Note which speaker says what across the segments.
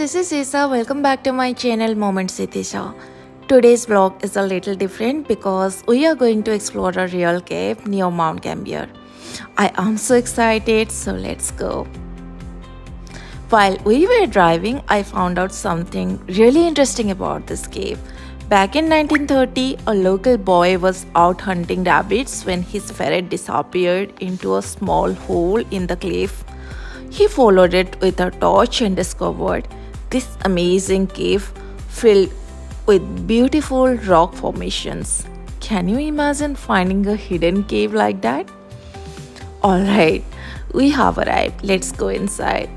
Speaker 1: this is Isa. Welcome back to my channel Moments with Isha. Today's vlog is a little different because we are going to explore a real cave near Mount Gambier. I am so excited, so let's go. While we were driving, I found out something really interesting about this cave. Back in 1930, a local boy was out hunting rabbits when his ferret disappeared into a small hole in the cliff. He followed it with a torch and discovered this amazing cave filled with beautiful rock formations. Can you imagine finding a hidden cave like that? Alright, we have arrived. Let's go inside.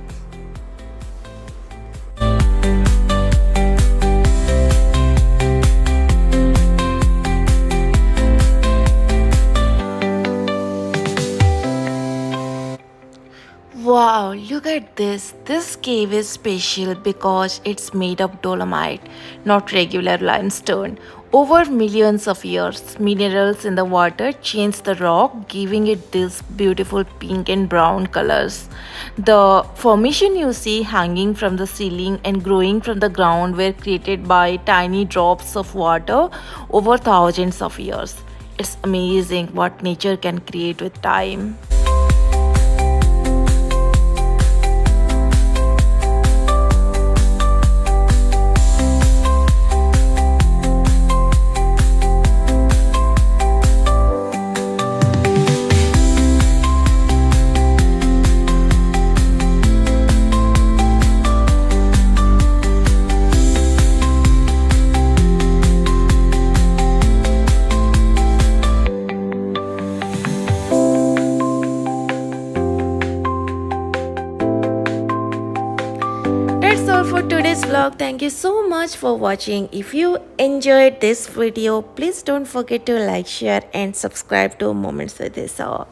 Speaker 1: Wow, look at this. This cave is special because it's made of dolomite, not regular limestone. Over millions of years, minerals in the water changed the rock, giving it these beautiful pink and brown colors. The formation you see hanging from the ceiling and growing from the ground were created by tiny drops of water over thousands of years. It's amazing what nature can create with time. That's all for today's vlog. Thank you so much for watching. If you enjoyed this video, please don't forget to like, share and subscribe to Moments with Isa.